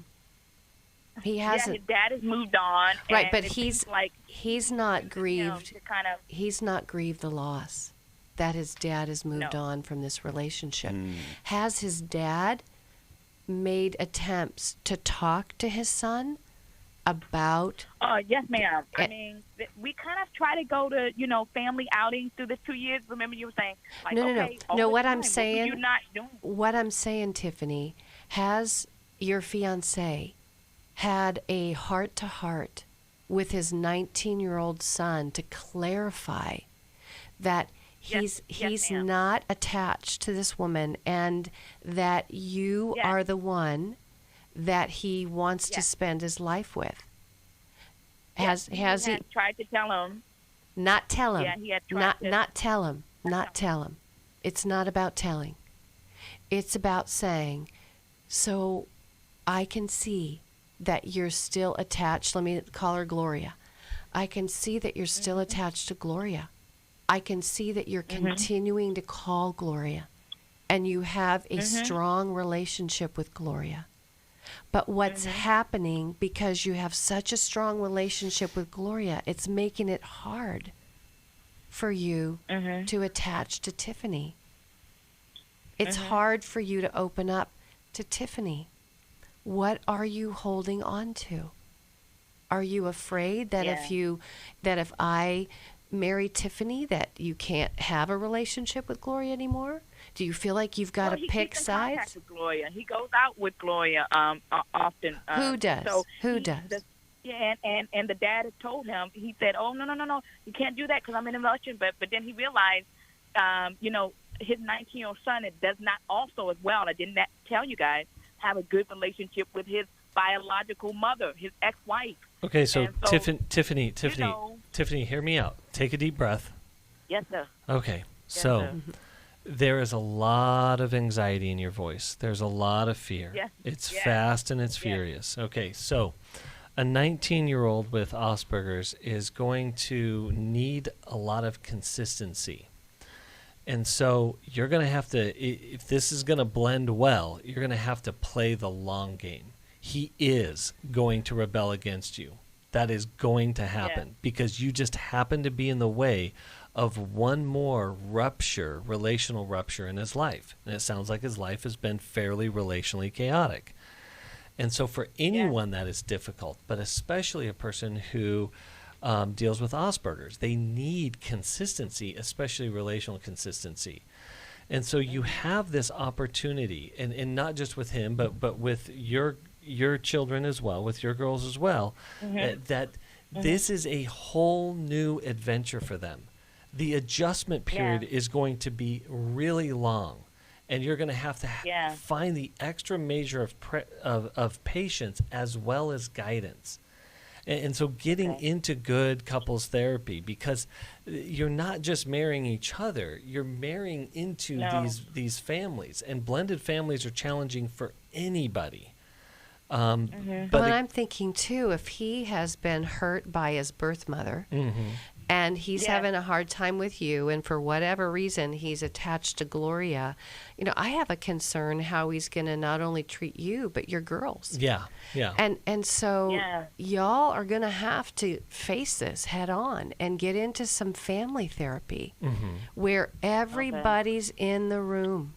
S4: He hasn't.
S19: Yeah, his dad has moved on.
S4: Right, but he's not grieved. He's not grieved the loss that his dad has moved on from this relationship. Has his dad made attempts to talk to his son about?
S19: Yes, ma'am. I mean, we kind of try to go to, family outings through the 2 years. Remember you were saying, like,
S4: no. What I'm saying,
S19: you're not doing.
S4: What I'm saying, Tiffany, has your fiancé had a heart-to-heart with his 19-year-old son to clarify that he's not attached to this woman, and that you are the one that he wants to spend his life with? Has he
S19: tried to tell him?
S4: Not tell him.
S19: Yeah, he had tried
S4: not tell him. Not tell him. It's not about telling. It's about saying, so I can see that you're still attached. Let me call her Gloria. I can see that you're still attached to Gloria. I can see that you're continuing to call Gloria, and you have a strong relationship with Gloria. But what's happening, because you have such a strong relationship with Gloria, it's making it hard for you to attach to Tiffany. It's hard for you to open up to Tiffany. What are you holding on to? Are you afraid that if I marry Tiffany, that you can't have a relationship with Gloria anymore? Do you feel like you've got to pick sides?
S19: With Gloria. He goes out with Gloria often.
S4: Who does? Who does?
S19: And the dad had told him. He said, "Oh no, you can't do that because I'm in a relationship." But then he realized, his 19-year-old son does not also as well. I didn't tell you guys, have a good relationship with his biological mother, his ex-wife.
S3: Okay, so Tiffany, hear me out. Take a deep breath.
S19: Yes, sir.
S3: Okay,
S19: yes,
S3: so.
S19: Sir.
S3: There is a lot of anxiety in your voice. There's a lot of fear.
S19: Yes.
S3: It's fast and it's furious. Okay, so a 19-year-old with Asperger's is going to need a lot of consistency. And so you're going to have to, if this is going to blend well, you're going to have to play the long game. He is going to rebel against you. That is going to happen because you just happen to be in the way of one more relational rupture in his life. And it sounds like his life has been fairly relationally chaotic. And so for anyone that is difficult, but especially a person who deals with Asperger's, they need consistency, especially relational consistency. And so you have this opportunity, and not just with him, but with your children as well, with your girls as well, that this is a whole new adventure for them. The adjustment period is going to be really long, and you're going to have to find the extra measure of patience as well as guidance. And so getting into good couples therapy, because you're not just marrying each other, you're marrying into these families, and blended families are challenging for anybody. But
S4: I'm thinking too, if he has been hurt by his birth mother, and he's having a hard time with you, and for whatever reason he's attached to Gloria, I have a concern how he's going to not only treat you but your girls. And so y'all are going to have to face this head on and get into some family therapy where everybody's in the room.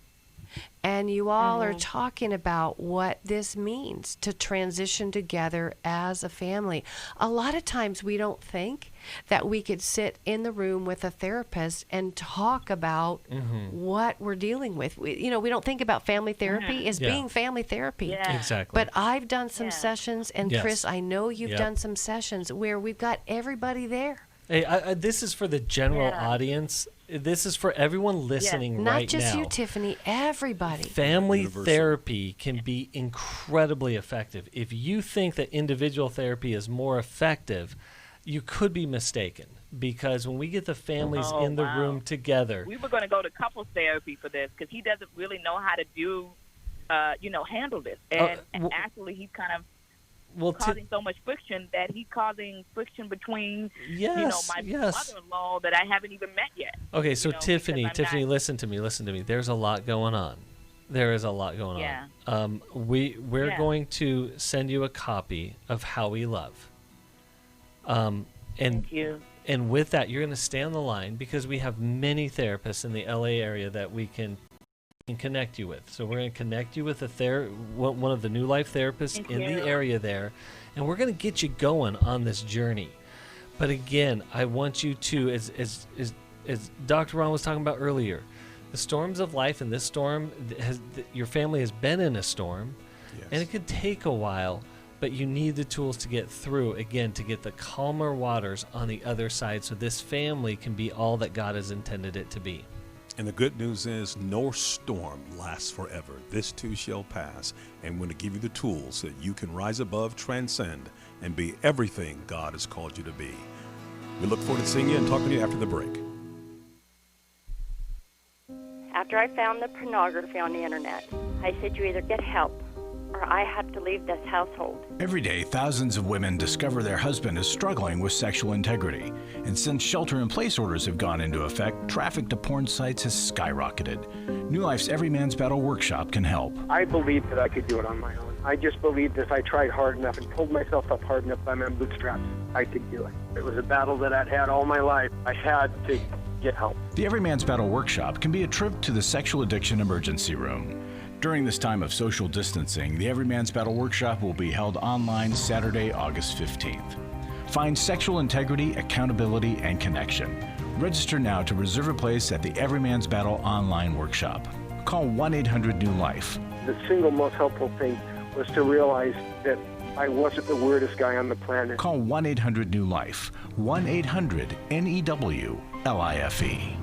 S4: And you all are talking about what this means to transition together as a family. A lot of times we don't think that we could sit in the room with a therapist and talk about what we're dealing with. We don't think about family therapy as being family therapy.
S3: Exactly.
S4: But I've done some sessions, and Chris, I know you've done some sessions where we've got everybody there.
S3: Hey, this is for the general audience. This is for everyone listening right now.
S4: Not just you, Tiffany, everybody.
S3: Family therapy can be incredibly effective. If you think that individual therapy is more effective, you could be mistaken, because when we get the families in the room together.
S19: We were going to go to couples therapy for this because he doesn't really know how to do, handle this. And actually he's kind of causing so much friction that he's causing friction between, my mother-in-law that I haven't even met yet.
S3: Okay, so Tiffany, listen to me. There's a lot going on. There is a lot going on. We're going to send you a copy of How We Love.
S19: Thank you.
S3: And with that, you're going to stay on the line, because we have many therapists in the LA area that we can connect you with. So we're going to connect you with one of the New Life therapists in the area there, and we're going to get you going on this journey. But again, I want you to, as Dr. Ron was talking about earlier, the storms of life, and this storm, your family has been in a storm, and it could take a while, but you need the tools to get through, again, to get the calmer waters on the other side, so this family can be all that God has intended it to be.
S2: And the good news is no storm lasts forever. This too shall pass. And we're going to give you the tools that you can rise above, transcend, and be everything God has called you to be. We look forward to seeing you and talking to you after the break.
S9: After I found the pornography on the internet, I said you either get help or I have to leave this household.
S1: Every day, thousands of women discover their husband is struggling with sexual integrity. And since shelter-in-place orders have gone into effect, traffic to porn sites has skyrocketed. New Life's Every Man's Battle workshop can help.
S20: I believed that I could do it on my own. I just believed if I tried hard enough and pulled myself up hard enough by my bootstraps, I could do it. It was a battle that I'd had all my life. I had to get help.
S1: The Every Man's Battle workshop can be a trip to the sexual addiction emergency room. During this time of social distancing, the Every Man's Battle workshop will be held online Saturday, August 15th. Find sexual integrity, accountability, and connection. Register now to reserve a place at the Every Man's Battle online workshop. Call 1-800-NEW-LIFE.
S20: The single most helpful thing was to realize that I wasn't the weirdest guy on the planet.
S1: Call 1-800-NEW-LIFE. 1-800-NEWLIFE.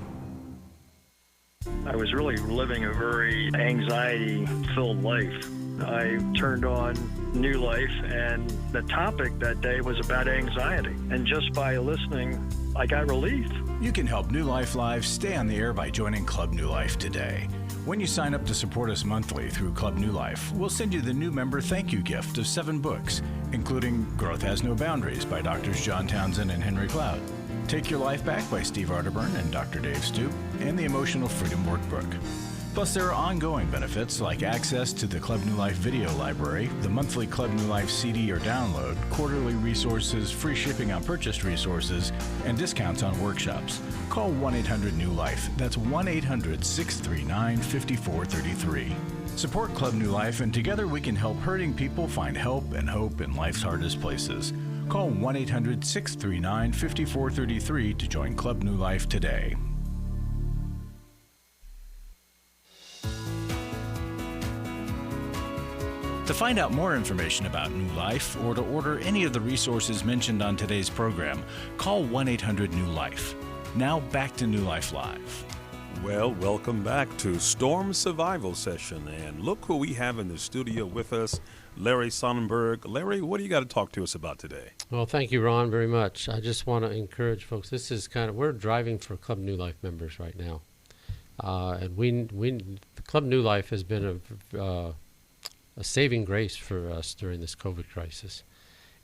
S21: I was really living a very anxiety-filled life. I turned on New Life, and the topic that day was about anxiety. And just by listening, I got relief.
S1: You can help New Life Live stay on the air by joining Club New Life today. When you sign up to support us monthly through Club New Life, we'll send you the new member thank you gift of 7 books, including Growth Has No Boundaries by Drs. John Townsend and Henry Cloud, Take Your Life Back by Steve Arterburn and Dr. Dave Stoop, and the Emotional Freedom Workbook. Plus, there are ongoing benefits like access to the Club New Life video library, the monthly Club New Life CD or download, quarterly resources, free shipping on purchased resources, and discounts on workshops. Call 1-800-NEW-LIFE. That's 1-800-639-5433. Support Club New Life, and together we can help hurting people find help and hope in life's hardest places. Call 1-800-639-5433 to join Club New Life today. To find out more information about New Life or to order any of the resources mentioned on today's program, call 1-800-NEW-LIFE. Now back to New Life Live.
S2: Well, welcome back to Storm Survival Session. And look who we have in the studio with us, Larry Sonnenberg. Larry, what do you got to talk to us about today?
S5: Well, thank you, Ron, very much. I just want to encourage folks. This is we're driving for Club New Life members right now. And the Club New Life has been a saving grace for us during this COVID crisis.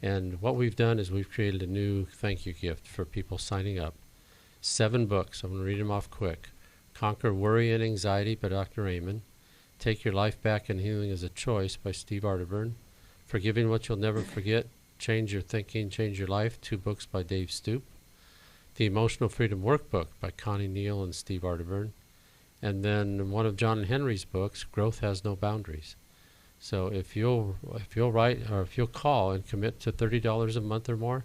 S5: And what we've done is we've created a new thank you gift for people signing up. 7 books. I'm going to read them off quick. Conquer Worry and Anxiety by Dr. Amen. Take Your Life Back and Healing is a Choice by Steve Arterburn. Forgiving What You'll Never Forget, Change Your Thinking, Change Your Life, 2 books by Dave Stoop. The Emotional Freedom Workbook by Connie Neal and Steve Arterburn. And then one of John and Henry's books, Growth Has No Boundaries. So if you'll write or if you'll call and commit to $30 a month or more,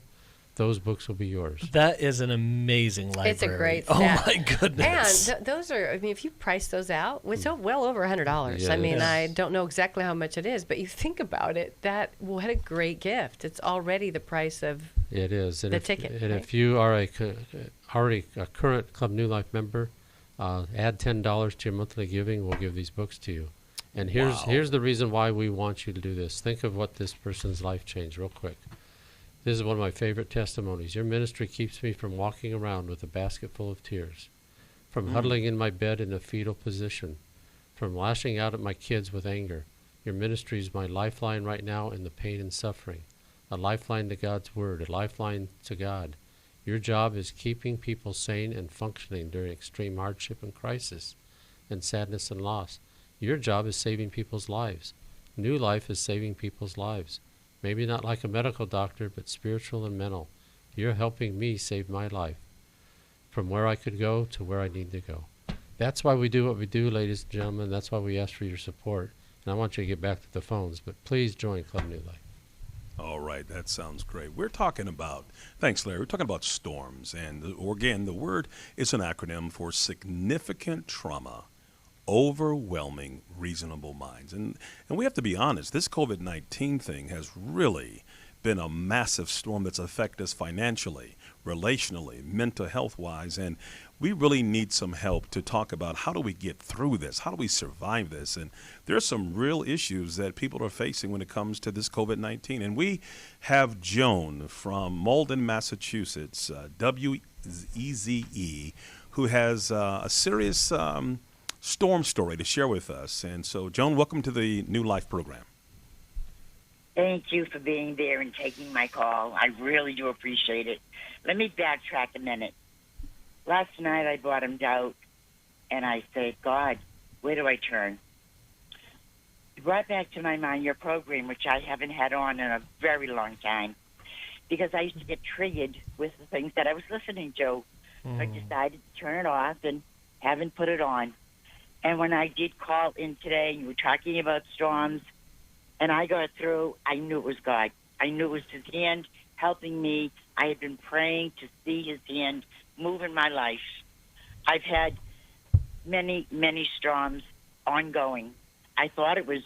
S5: those books will be yours.
S3: That is an amazing library.
S4: It's a great
S3: Oh
S4: set.
S3: my goodness.
S4: And those are, I mean, if you price those out, it's well over $100.
S5: Yeah,
S4: I mean,
S5: it is.
S4: I don't know exactly how much it is, but you think about it, what a great gift. It's already the price of
S5: It is. And
S4: the
S5: if,
S4: ticket.
S5: And
S4: right?
S5: if you are already a current Club New Life member, add $10 to your monthly giving. We'll give these books to you. And here's the reason why we want you to do this. Think of what this person's life changed real quick. This is one of my favorite testimonies. Your ministry keeps me from walking around with a basket full of tears, from huddling in my bed in a fetal position, from lashing out at my kids with anger. Your ministry is my lifeline right now in the pain and suffering, a lifeline to God's Word, a lifeline to God. Your job is keeping people sane and functioning during extreme hardship and crisis and sadness and loss. Your job is saving people's lives. New Life is saving people's lives. Maybe not like a medical doctor, but spiritual and mental. You're helping me save my life from where I could go to where I need to go. That's why we do what we do, ladies and gentlemen. That's why we ask for your support. And I want you to get back to the phones, but please join Club New Life.
S2: All right, that sounds great. We're talking about, thanks Larry, we're talking about storms. And again, the word is an acronym for significant trauma, overwhelming reasonable minds. And we have to be honest, this COVID-19 thing has really been a massive storm that's affected us financially, relationally, mental health-wise, and we really need some help to talk about how do we get through this, how do we survive this, and there are some real issues that people are facing when it comes to this COVID-19. And we have Joan from Malden, Massachusetts, WEZE, who has a serious storm story to share with us. And so, Joan, welcome to the New Life program.
S22: Thank you for being there and taking my call. I really do appreciate it. Let me backtrack a minute. Last night I bottomed out, and I said, God, where do I turn? It brought back to my mind your program, which I haven't had on in a very long time, because I used to get triggered with the things that I was listening to. So I decided to turn it off and haven't put it on. And when I did call in today, you were talking about storms, and I got through, I knew it was God. I knew it was His hand helping me. I had been praying to see His hand move in my life. I've had many, many storms ongoing. I thought it was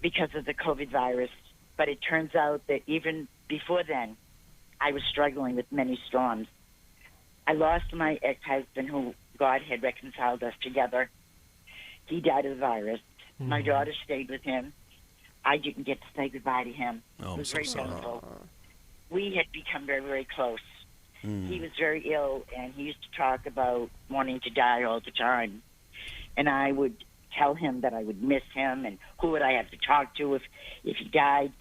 S22: because of the COVID virus, but it turns out that even before then, I was struggling with many storms. I lost my ex-husband, who God had reconciled us together. He died of the virus. My daughter stayed with him. I didn't get to say goodbye to him. It was very painful. We had become very, very close. He was very ill, and he used to talk about wanting to die all the time. And I would tell him that I would miss him, and who would I have to talk to if he died.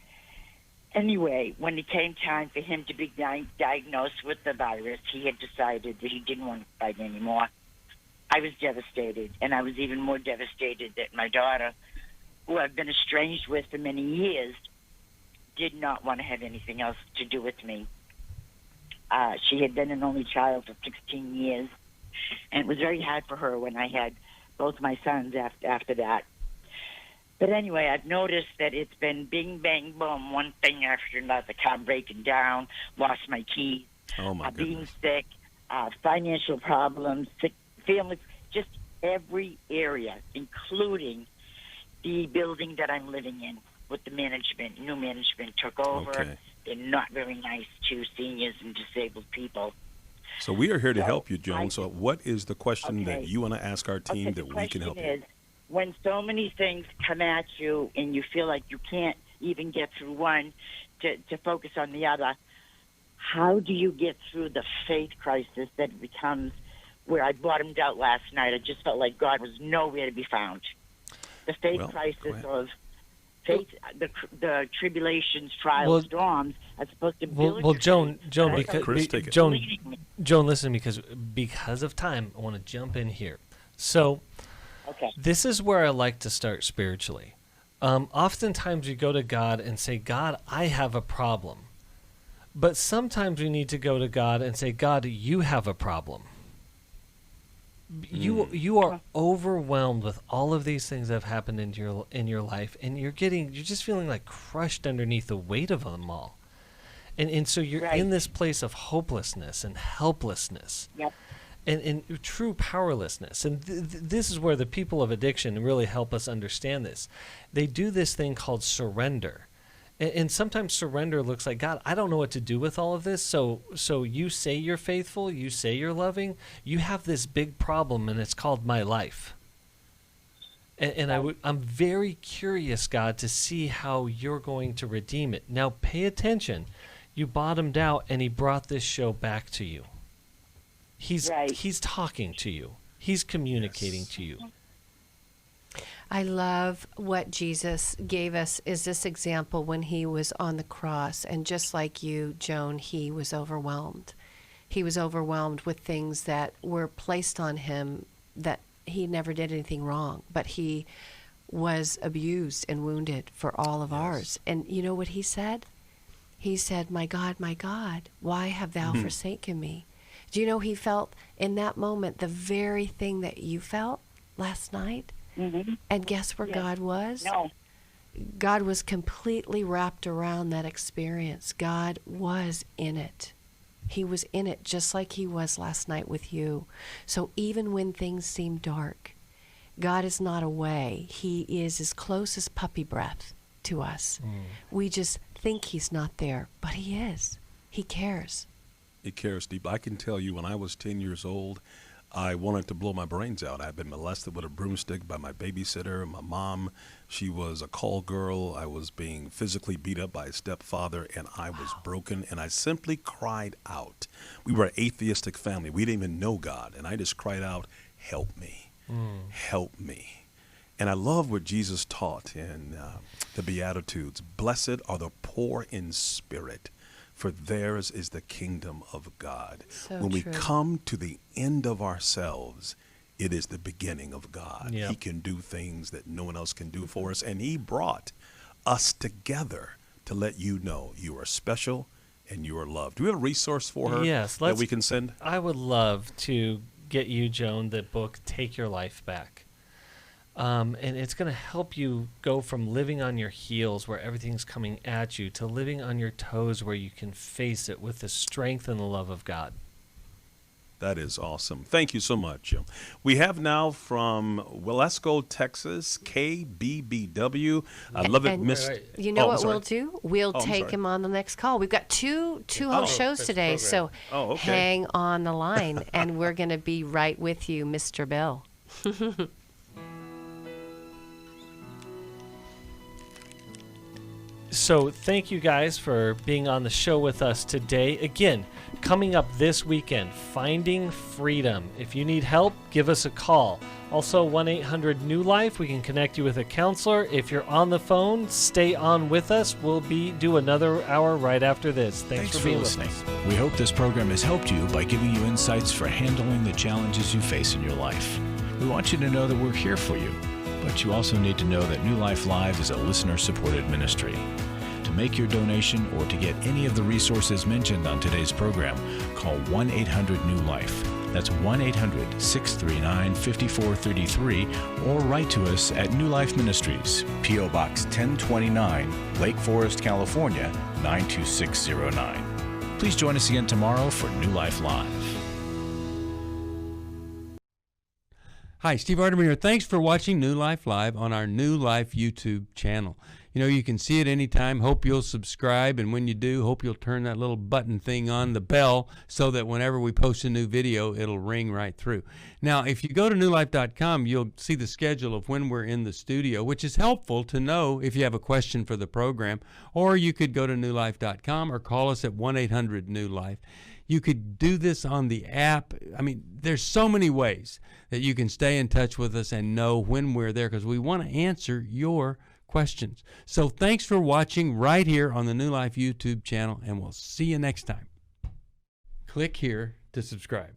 S22: Anyway, when it came time for him to be diagnosed with the virus, he had decided that he didn't want to fight anymore. I was devastated, and I was even more devastated that my daughter, who I've been estranged with for many years, did not want to have anything else to do with me. She had been an only child for 16 years, and it was very hard for her when I had both my sons after that. But anyway, I've noticed that it's been bing, bang, boom, one thing after another, car breaking down, lost my keys, being sick, financial problems, sick family, just every area, including the building that I'm living in. with the management. New management took over.
S2: Okay.
S22: They're not very nice to seniors and disabled people.
S2: So we are here to
S22: So
S2: help you, Joan. So what is the question that
S22: Okay.
S2: you want to ask our team
S22: The
S2: that we can help
S22: question
S2: you?
S22: is, when so many things come at you and you feel like you can't even get through one to focus on the other, how do you get through the faith crisis that becomes where I bottomed out last night? I just felt like God was nowhere to be found. The faith crisis of faith, the tribulations, trials, storms are supposed to build.
S3: Well, Joan,
S22: because
S3: Joan, listen, because of time, I want to jump in here. So, this is where I like to start spiritually. Oftentimes, you go to God and say, "God, I have a problem," but sometimes we need to go to God and say, "God, you have a problem." You are overwhelmed with all of these things that have happened in your life, and you're just feeling like crushed underneath the weight of them all, and so you're in this place of hopelessness and helplessness, and true powerlessness. And this is where the people of addiction really help us understand this. They do this thing called surrender. And sometimes surrender looks like, God, I don't know what to do with all of this. So you say you're faithful, you say you're loving, you have this big problem, and it's called my life. And I'm very curious, God, to see how you're going to redeem it. Now, pay attention. You bottomed out, and he brought this show back to you. He's talking to you. He's communicating to you.
S4: I love what Jesus gave us is this example when he was on the cross. And just like you, Joan, he was overwhelmed. He was overwhelmed with things that were placed on him that he never did anything wrong. But he was abused and wounded for all of ours. And you know what he said? He said, my God, why have thou forsaken me? Do you know he felt in that moment the very thing that you felt last night? Mm-hmm. And guess where God was?
S22: No.
S4: God was completely wrapped around that experience. God was in it. He was in it just like he was last night with you. So even when things seem dark, God is not away. He is as close as puppy breath to us. We just think he's not there, but he is. He cares.
S2: He cares deep. I can tell you when I was 10 years old, I wanted to blow my brains out. I'd been molested with a broomstick by my babysitter. My mom, she was a call girl. I was being physically beat up by a stepfather, and I was broken, and I simply cried out. We were an atheistic family. We didn't even know God, and I just cried out, help me, help me. And I love what Jesus taught in the Beatitudes. Blessed are the poor in spirit, for theirs is the kingdom of God.
S4: So
S2: when we
S4: true.
S2: come to the end of ourselves, it is the beginning of God.
S3: Yep.
S2: He can do things that no one else can do for us. And he brought us together to let you know you are special and you are loved. Do we have a resource for her that we can send?
S3: I would love to get you, Joan, the book, Take Your Life Back. And it's going to help you go from living on your heels where everything's coming at you to living on your toes where you can face it with the strength and the love of God.
S2: That is awesome. Thank you so much. We have now from Wilesco, Texas, KBBW. I love it, Miss.
S4: You know what we'll do? We'll take him on the next call. We've got two whole shows today, so hang on the line, and we're going to be right with you, Mr. Bill.
S3: So thank you guys for being on the show with us today. Again, coming up this weekend, Finding Freedom. If you need help, give us a call. Also, 1-800-NEW-LIFE. We can connect you with a counselor. If you're on the phone, stay on with us. We'll do another hour right after this. Thanks for being
S1: listening.
S3: with us.
S1: We hope this program has helped you by giving you insights for handling the challenges you face in your life. We want you to know that we're here for you, but you also need to know that New Life Live is a listener-supported ministry. To make your donation or to get any of the resources mentioned on today's program, call 1-800-NEW-LIFE. That's 1-800-639-5433, or write to us at New Life Ministries, P.O. Box 1029, Lake Forest, California, 92609. Please join us again tomorrow for New Life Live.
S6: Hi, Steve Arterburn here. Thanks for watching New Life Live on our New Life YouTube channel. You know, you can see it anytime. Hope you'll subscribe, and when you do, hope you'll turn that little button thing on, the bell, so that whenever we post a new video, it'll ring right through. Now, if you go to newlife.com, you'll see the schedule of when we're in the studio, which is helpful to know if you have a question for the program, or you could go to newlife.com or call us at 1-800-NEW-LIFE. You could do this on the app. I mean, there's so many ways that you can stay in touch with us and know when we're there, because we want to answer your questions. So thanks for watching right here on the New Life YouTube channel, and we'll see you next time. Click here to subscribe.